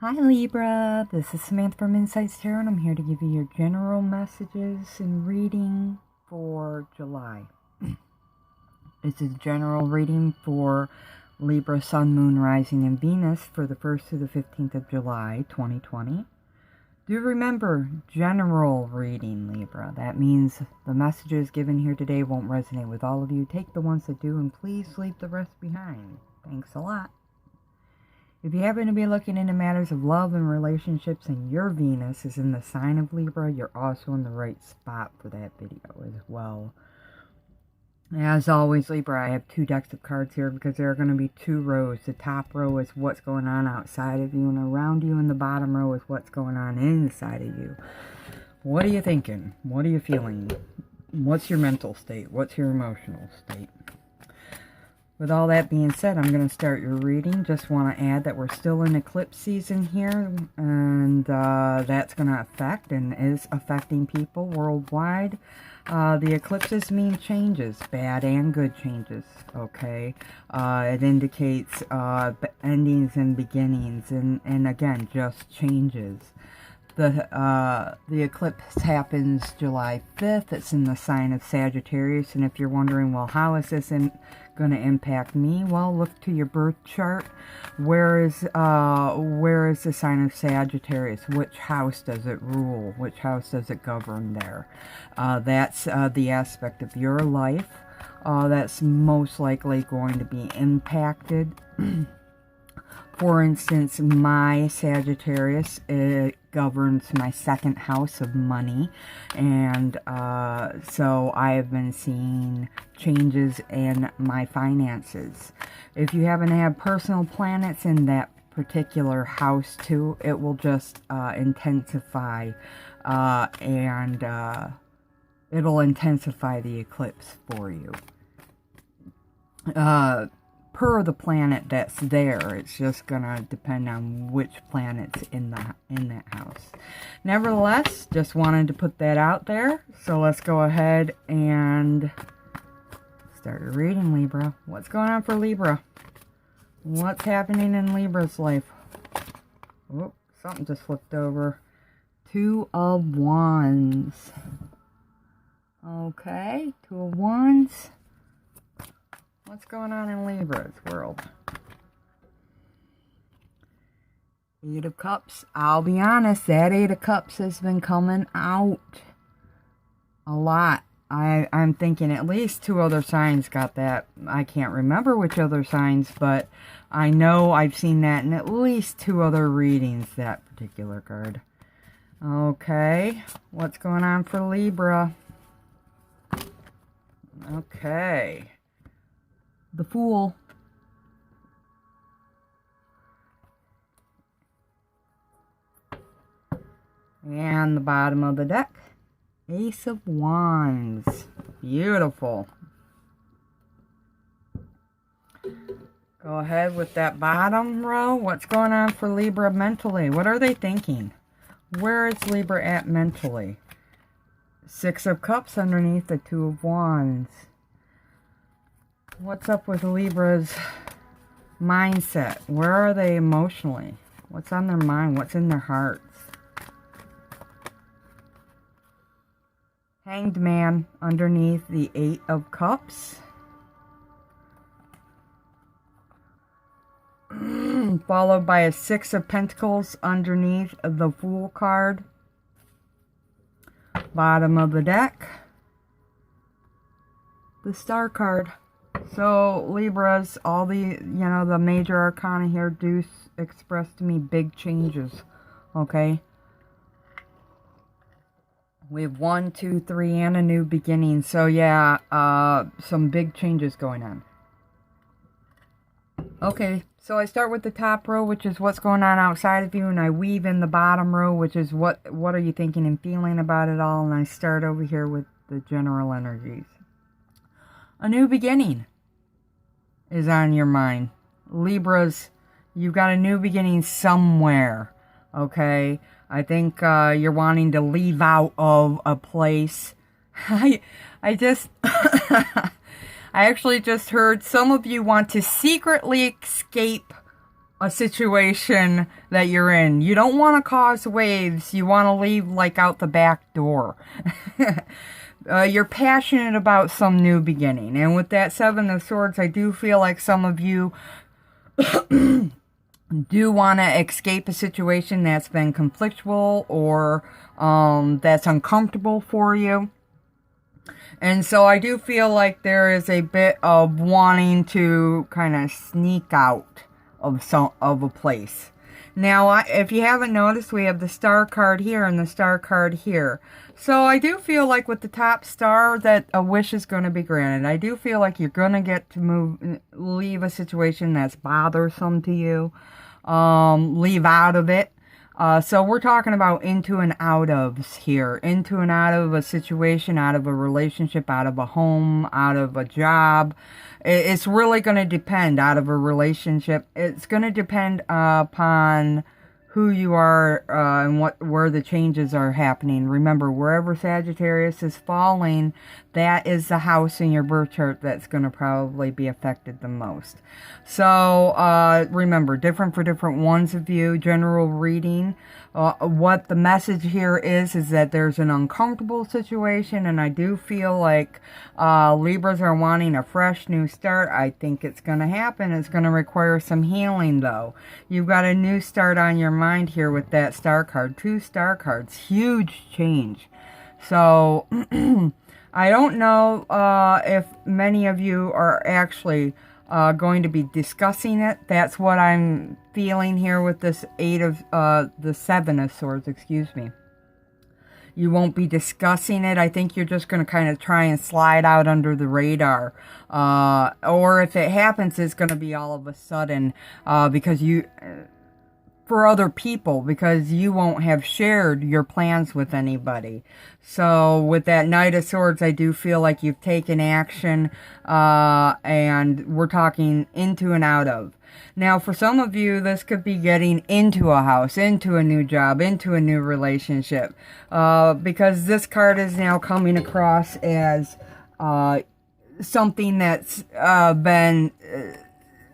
Hi Libra, this is Samantha from Insights Tarot, and I'm here to give you your general messages and reading for July. This is a general reading for Libra, Sun, Moon, Rising, and Venus for the 1st through the 15th of July, 2020. Do remember, general reading, Libra. That means the messages given here today won't resonate with all of you. Take the ones that do, and please leave the rest behind. Thanks a lot. If you happen to be looking into matters of love and relationships and your Venus is in the sign of Libra, you're also in the right spot for that video as well. As always, Libra, I have two decks of cards here because there are going to be two rows. The top row is what's going on outside of you and around you, and the bottom row is what's going on inside of you. What are you thinking? What are you feeling? What's your mental state? What's your emotional state? With all that being said, I'm going to start your reading. Just want to add that we're still in eclipse season here, and that's going to affect and is affecting people worldwide. The eclipses mean changes, bad and good changes, okay? It indicates endings and beginnings, and again, just changes. The eclipse happens July 5th. It's in the sign of Sagittarius, and if you're wondering, well, how is this going to impact me? Well, look to your birth chart. Where is the sign of Sagittarius? Which house does it rule? Which house does it govern there? That's the aspect of your life that's most likely going to be impacted. For instance, my Sagittarius, it governs my second house of money, and so I have been seeing changes in my finances. If you happen to have personal planets in that particular house too, it will just intensify, and it'll intensify the eclipse for you. Per the planet that's there, it's just gonna depend on which planet's in that house. Nevertheless, just wanted to put that out there. So let's go ahead and start your reading, Libra. What's going on for Libra? What's happening in Libra's life? Oh, something just flipped over. Two of Wands. Okay, Two of Wands. What's going on in Libra's world? Eight of Cups. I'll be honest, that Eight of Cups has been coming out a lot. I'm thinking at least two other signs got that. I can't remember which other signs, but I know I've seen that in at least two other readings, that particular card. Okay, what's going on for Libra? Okay. The Fool. And the bottom of the deck, Ace of Wands. Beautiful. Go ahead with that bottom row. What's going on for Libra mentally? What are they thinking? Where is Libra at mentally? Six of Cups underneath the Two of Wands. What's up with Libra's mindset? Where are they emotionally? What's on their mind? What's in their hearts? Hanged Man underneath the Eight of Cups. Followed by a Six of Pentacles underneath the Fool card. Bottom of the deck, the Star card. So, Libras, all the, the major arcana here do express to me big changes, okay? We have 1, 2, 3, and a new beginning. So, yeah, some big changes going on. Okay, so I start with the top row, which is what's going on outside of you, and I weave in the bottom row, which is what are you thinking and feeling about it all, and I start over here with the general energies. A new beginning is on your mind. Libras, you've got a new beginning somewhere, okay? I think you're wanting to leave out of a place. I actually just heard some of you want to secretly escape a situation that you're in. You don't want to cause waves. You want to leave like out the back door. You're passionate about some new beginning. And with that Seven of Swords, I do feel like some of you do want to escape a situation that's been conflictual or that's uncomfortable for you. And so I do feel like there is a bit of wanting to kind of sneak out of a place. Now, if you haven't noticed, we have the Star card here and the Star card here. So I do feel like with the top star that a wish is going to be granted. I do feel like you're going to get to leave a situation that's bothersome to you. Leave out of it. So we're talking about into and out ofs here. Into and out of a situation, out of a relationship, out of a home, out of a job. It's really going to depend. Out of a relationship. It's going to depend upon who you are and where the changes are happening. Remember, wherever Sagittarius is falling, that is the house in your birth chart that's going to probably be affected the most. So remember, different for different ones of you. General reading. What the message here is that there's an uncomfortable situation, and I do feel like Libras are wanting a fresh new start. I think it's going to happen. It's going to require some healing, though. You've got a new start on your mind here with that Star card. 2 Star cards. Huge change. So I don't know if many of you are actually going to be discussing it. That's what I'm feeling here with this the Seven of Swords, excuse me. You won't be discussing it. I think you're just going to kind of try and slide out under the radar. Or if it happens, it's going to be all of a sudden because for other people, because you won't have shared your plans with anybody. So with that Knight of Swords, I do feel like you've taken action, and we're talking into and out of. Now, for some of you, this could be getting into a house, into a new job, into a new relationship, because this card is now coming across as something that's been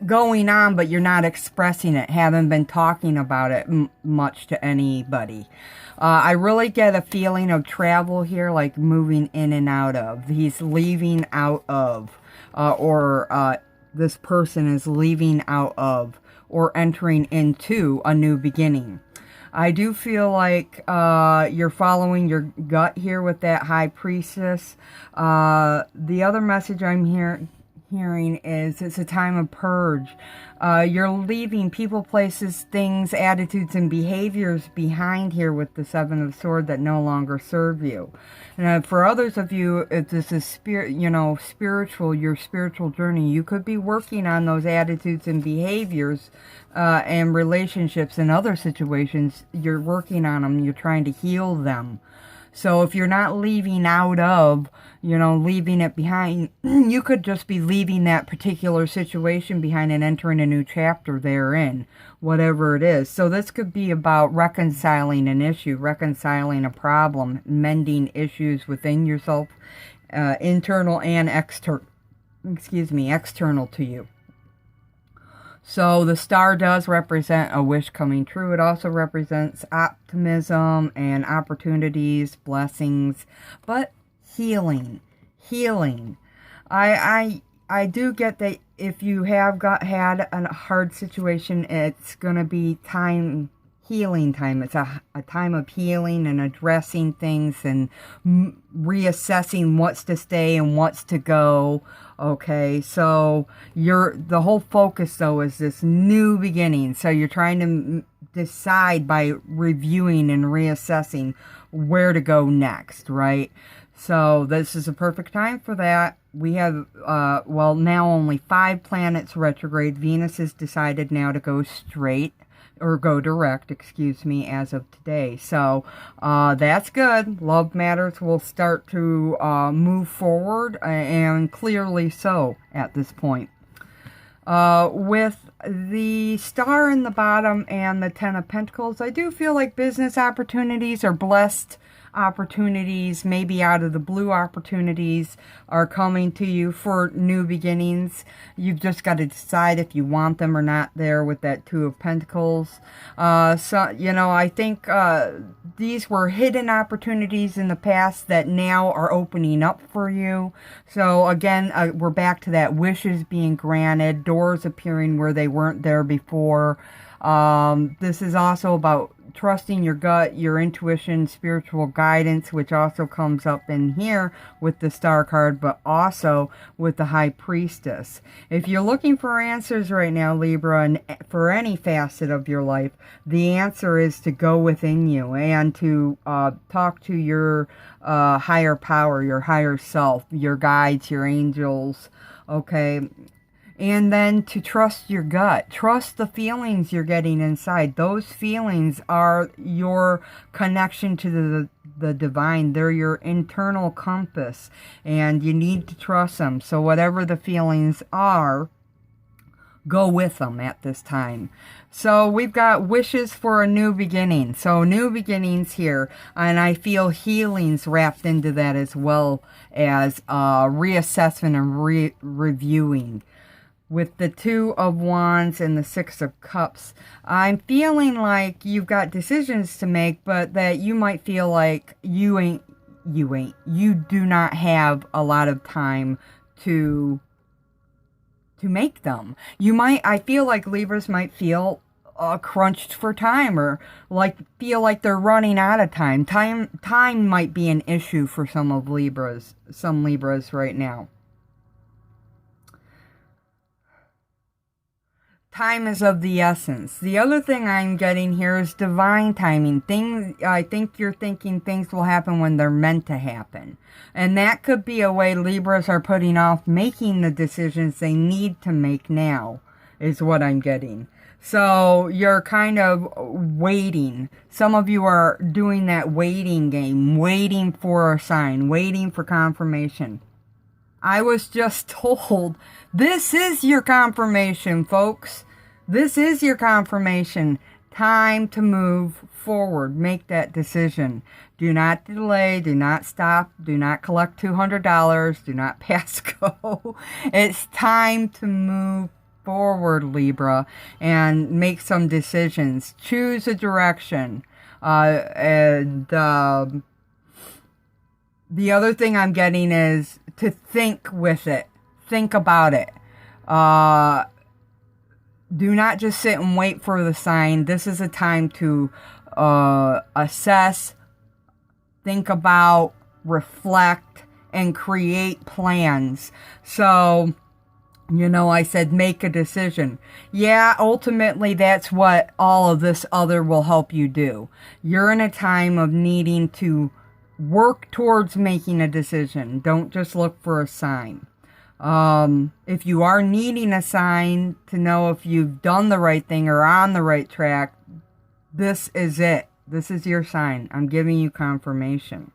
going on, but you're not expressing it, haven't been talking about it much to anybody. I really get a feeling of travel here, like moving in and out of. He's leaving out of, or this person is leaving out of, or entering into a new beginning. I do feel like you're following your gut here with that High Priestess. The other message I'm hearing is it's a time of purge. You're leaving people, places, things, attitudes, and behaviors behind here with the Seven of Swords that no longer serve you. And for others of you, if this is spiritual, your spiritual journey, you could be working on those attitudes and behaviors and relationships and other situations. You're working on them. You're trying to heal them. So if you're not leaving out of, leaving it behind, you could just be leaving that particular situation behind and entering a new chapter therein, whatever it is. So this could be about reconciling an issue, reconciling a problem, mending issues within yourself, internal and external to you. So the star does represent a wish coming true. It also represents optimism and opportunities, blessings, but healing. I do get that if you have had a hard situation, it's going to be healing time. It's a time of healing and addressing things and reassessing what's to stay and what's to go. Okay, so the whole focus though is this new beginning. So you're trying to decide by reviewing and reassessing where to go next, right? So this is a perfect time for that. We have, now only 5 planets retrograde. Venus has decided now to go straight, or go direct, as of today. So that's good. Love matters will start to move forward, and clearly so at this point. With the star in the bottom and the 10 of Pentacles, I do feel like business opportunities are blessed opportunities, maybe out of the blue opportunities, are coming to you for new beginnings. You've just got to decide if you want them or not there with that Two of Pentacles. So, you know, I think these were hidden opportunities in the past that now are opening up for you. So again, we're back to that wishes being granted, doors appearing where they weren't there before. This is also about trusting your gut, your intuition, spiritual guidance, which also comes up in here with the Star card, but also with the High Priestess. If you're looking for answers right now, Libra, and for any facet of your life, the answer is to go within you and to talk to your higher power, your higher self, your guides, your angels, okay? And then to trust your gut. Trust the feelings you're getting inside. Those feelings are your connection to the divine. They're your internal compass. And you need to trust them. So whatever the feelings are, go with them at this time. So we've got wishes for a new beginning. So new beginnings here. And I feel healings wrapped into that as well as reassessment and reviewing. With the Two of Wands and the Six of Cups, I'm feeling like you've got decisions to make, but that you might feel like you do not have a lot of time to make them. I feel like Libras might feel crunched for time, or feel like they're running out of time. Time might be an issue for some Libras right now. Time is of the essence. The other thing I'm getting here is divine timing. I think you're thinking things will happen when they're meant to happen. And that could be a way Libras are putting off making the decisions they need to make now, is what I'm getting. So you're kind of waiting. Some of you are doing that waiting game, waiting for a sign, waiting for confirmation. I was just told, this is your confirmation, folks. This is your confirmation. Time to move forward. Make that decision. Do not delay. Do not stop. Do not collect $200. Do not pass go. It's time to move forward, Libra, and make some decisions. Choose a direction. The other thing I'm getting is to think with it. Think about it. Do not just sit and wait for the sign. This is a time to assess, think about, reflect, and create plans. So, you know, I said make a decision. Yeah, ultimately that's what all of this other will help you do. You're in a time of needing to work towards making a decision. Don't just look for a sign. If you are needing a sign to know if you've done the right thing or on the right track, this is it. This is your sign. I'm giving you confirmation.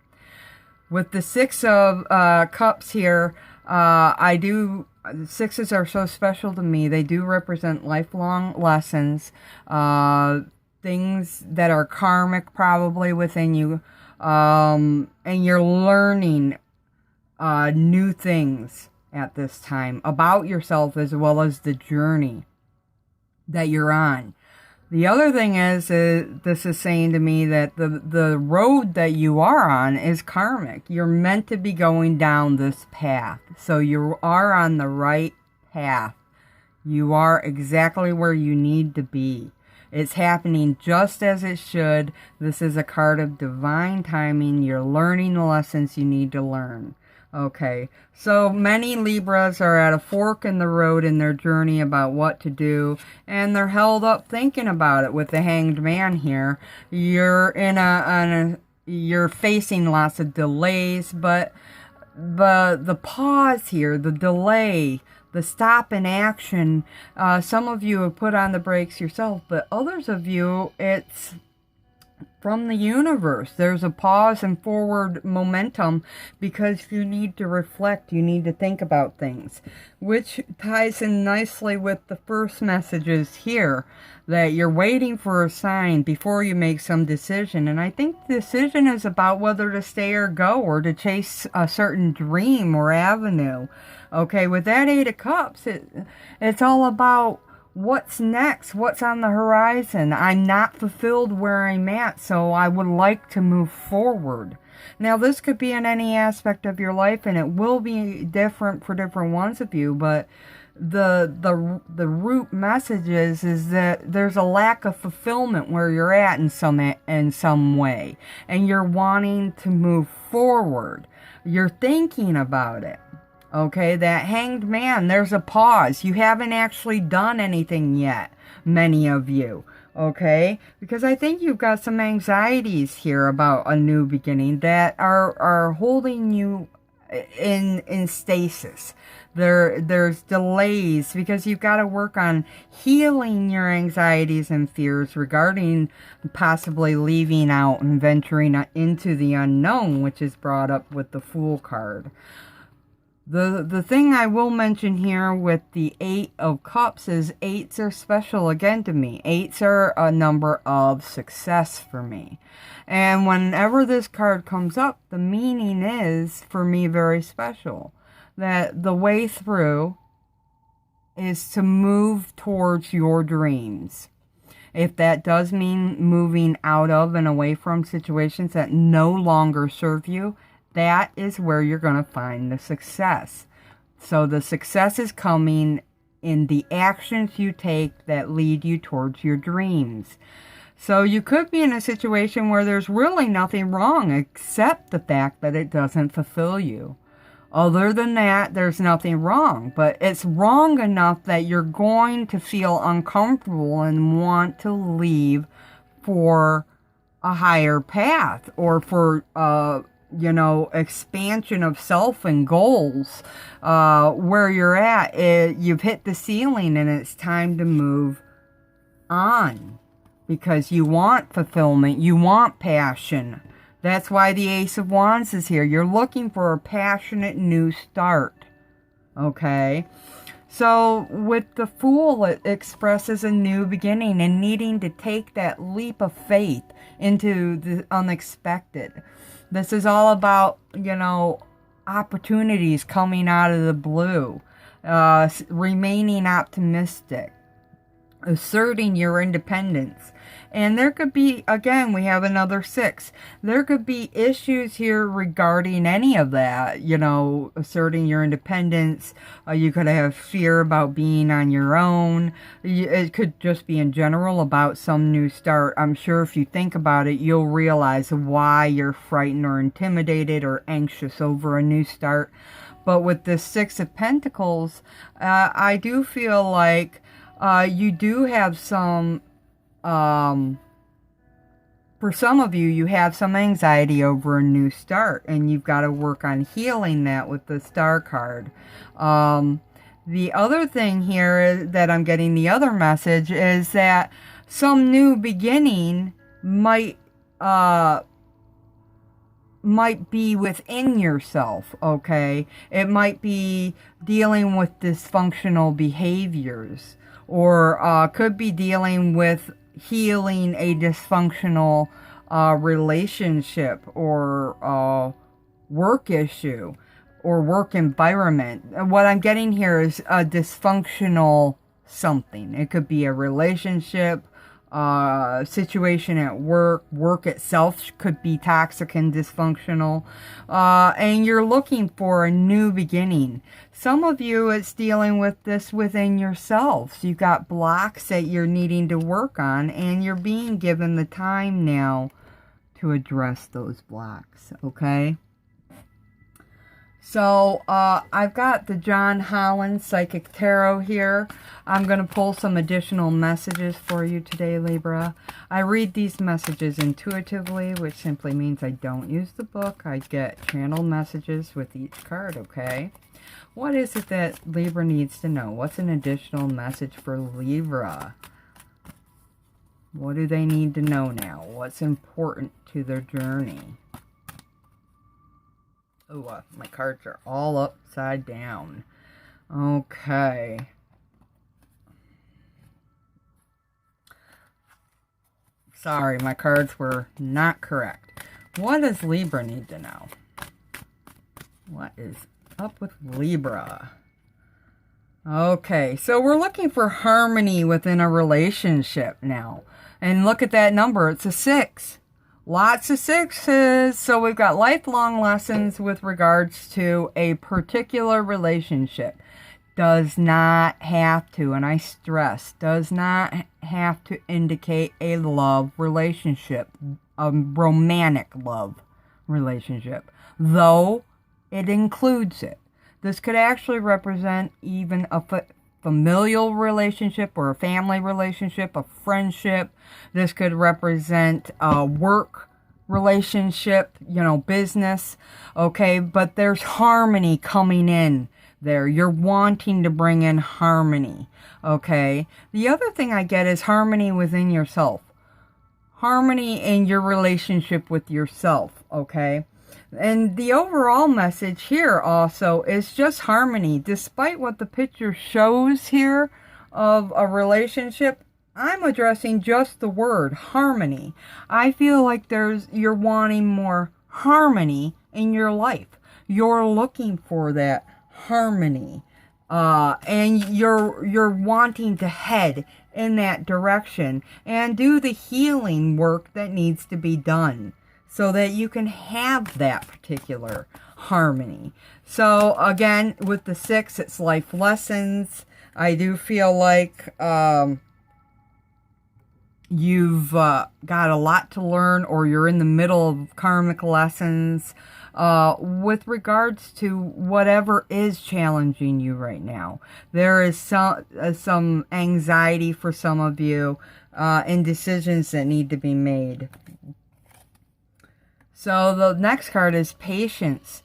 With the Six of Cups here, sixes are so special to me. They do represent lifelong lessons, things that are karmic probably within you, and you're learning new things at this time about yourself as well as the journey that you're on. The other thing is, this is saying to me that the road that you are on is karmic. You're meant to be going down this path. So you are on the right path. You are exactly where you need to be. It's happening just as it should. This is a card of divine timing. You're learning the lessons you need to learn. Okay, so many Libras are at a fork in the road in their journey about what to do, and they're held up thinking about it with the Hanged Man here. You're you're facing lots of delays, but the pause here, the delay, the stop in action, some of you have put on the brakes yourself, but others of you, it's from the universe. There's a pause and forward momentum because you need to reflect. You need to think about things, which ties in nicely with the first messages here, that you're waiting for a sign before you make some decision. And I think the decision is about whether to stay or go, or to chase a certain dream or avenue. Okay, with that Eight of Cups, it's all about what's next, what's on the horizon. I'm not fulfilled where I'm at, so I would like to move forward. Now, this could be in any aspect of your life, and it will be different for different ones of you, but the root message is that there's a lack of fulfillment where you're at in some way, and you're wanting to move forward. You're thinking about it. Okay, that Hanged Man, there's a pause. You haven't actually done anything yet, many of you. Okay, because I think you've got some anxieties here about a new beginning that are holding you in stasis. There's delays because you've got to work on healing your anxieties and fears regarding possibly leaving out and venturing into the unknown, which is brought up with the Fool card. The thing I will mention here with the Eight of Cups is 8s are special again to me. 8s are a number of success for me. And whenever this card comes up, the meaning is, for me, very special. That the way through is to move towards your dreams. If that does mean moving out of and away from situations that no longer serve you, that is where you're going to find the success. So the success is coming in the actions you take that lead you towards your dreams. So you could be in a situation where there's really nothing wrong except the fact that it doesn't fulfill you. Other than that, there's nothing wrong. But it's wrong enough that you're going to feel uncomfortable and want to leave for a higher path, or for expansion of self and goals. Where you're at, you've hit the ceiling and it's time to move on, because you want fulfillment, you want passion. That's why the Ace of Wands is here. You're looking for a passionate new start. Okay? So with the Fool, it expresses a new beginning and needing to take that leap of faith into the unexpected. This is all about, opportunities coming out of the blue, remaining optimistic, asserting your independence. And there could be, again, we have another 6. There could be issues here regarding any of that, asserting your independence. You could have fear about being on your own. It could just be in general about some new start. I'm sure if you think about it, you'll realize why you're frightened or intimidated or anxious over a new start. But with the 6 of Pentacles, I do feel like you do have some... for some of you, you have some anxiety over a new start, and you've got to work on healing that with the Star card. The other thing here is that I'm getting, the other message is that some new beginning might be within yourself, okay? It might be dealing with dysfunctional behaviors, or could be dealing with healing a dysfunctional relationship or work issue or work environment. What I'm getting here is a dysfunctional something. It could be a relationship, situation at work. Work itself could be toxic and dysfunctional. And you're looking for a new beginning. Some of you, it's dealing with this within yourselves. You've got blocks that you're needing to work on, and you're being given the time now to address those blocks, okay? So, I've got the John Holland Psychic Tarot here. I'm going to pull some additional messages for you today, Libra. I read these messages intuitively, which simply means I don't use the book. I get channel messages with each card, okay? What is it that Libra needs to know? What's an additional message for Libra? What do they need to know now? What's important to their journey? Oh, my cards are all upside down. Okay. Sorry, my cards were not correct. What does Libra need to know? What is up with Libra? Okay, so we're looking for harmony within a relationship now. And look at that number, it's a 6. Lots of 6s. So we've got lifelong lessons with regards to a particular relationship. Does not have to, and I stress, does not have to indicate a love relationship, a romantic love relationship, though it includes it. This could actually represent even a familial relationship or a family relationship, a friendship. This could represent a work relationship, you know, business. Okay, but there's harmony coming in there. You're wanting to bring in harmony. Okay, the other thing I get is harmony within yourself. Harmony in your relationship with yourself. Okay. And the overall message here also is just harmony. Despite what the picture shows here of a relationship, I'm addressing just the word harmony. I feel like you're wanting more harmony in your life. You're looking for that harmony. And you're wanting to head in that direction and do the healing work that needs to be done, so that you can have that particular harmony. So again, with the 6, it's life lessons. I do feel like you've got a lot to learn, or you're in the middle of karmic lessons with regards to whatever is challenging you right now. There is some anxiety for some of you and decisions that need to be made. So the next card is patience.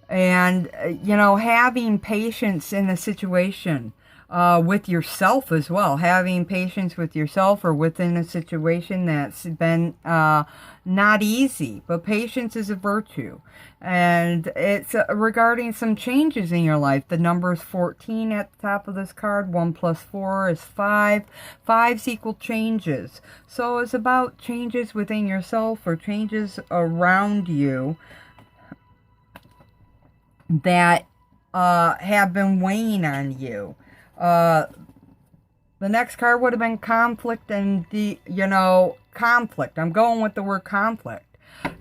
And, you know, having patience in a situation with yourself as well. Having patience with yourself or within a situation that's been not easy. But patience is a virtue. And it's regarding some changes in your life. The number is 14 at the top of this card. 1 plus 4 is 5. 5's equal changes. So it's about changes within yourself or changes around you that have been weighing on you. The next card would have been conflict and conflict. I'm going with the word conflict.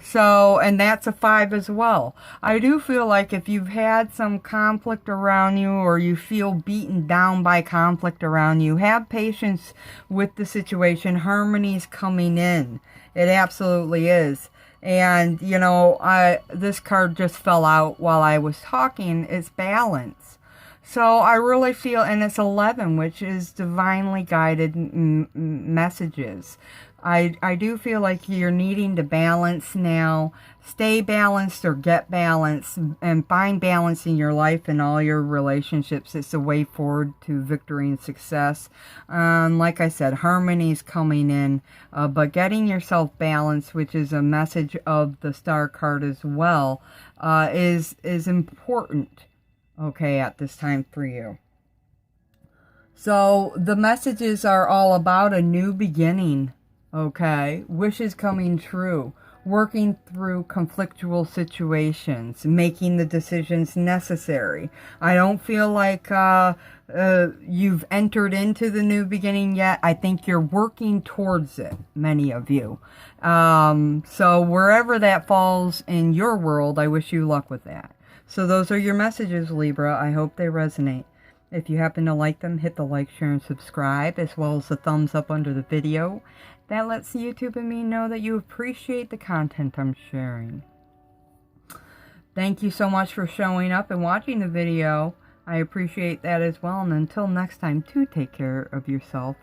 So, and that's a 5 as well. I do feel like if you've had some conflict around you, or you feel beaten down by conflict around you, have patience with the situation. Harmony's coming in. It absolutely is. And, you know, this card just fell out while I was talking. It's balance. So I really feel, and it's 11, which is divinely guided messages. I do feel like you're needing to balance now. Stay balanced or get balance, and find balance in your life and all your relationships. It's a way forward to victory and success. Like I said, harmony is coming in, but getting yourself balanced, which is a message of the star card as well, is important, okay, at this time for you. So the messages are all about a new beginning. Okay, wishes coming true, working through conflictual situations, making the decisions necessary. I don't feel like you've entered into the new beginning yet. I think you're working towards it, many of you. So wherever that falls in your world, I wish you luck with that. So those are your messages, Libra. I hope they resonate. If you happen to like them, hit the like, share, and subscribe, as well as the thumbs up under the video. That lets YouTube and me know that you appreciate the content I'm sharing. Thank you so much for showing up and watching the video. I appreciate that as well. And until next time, take care of yourself.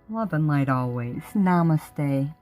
Love and light always. Namaste.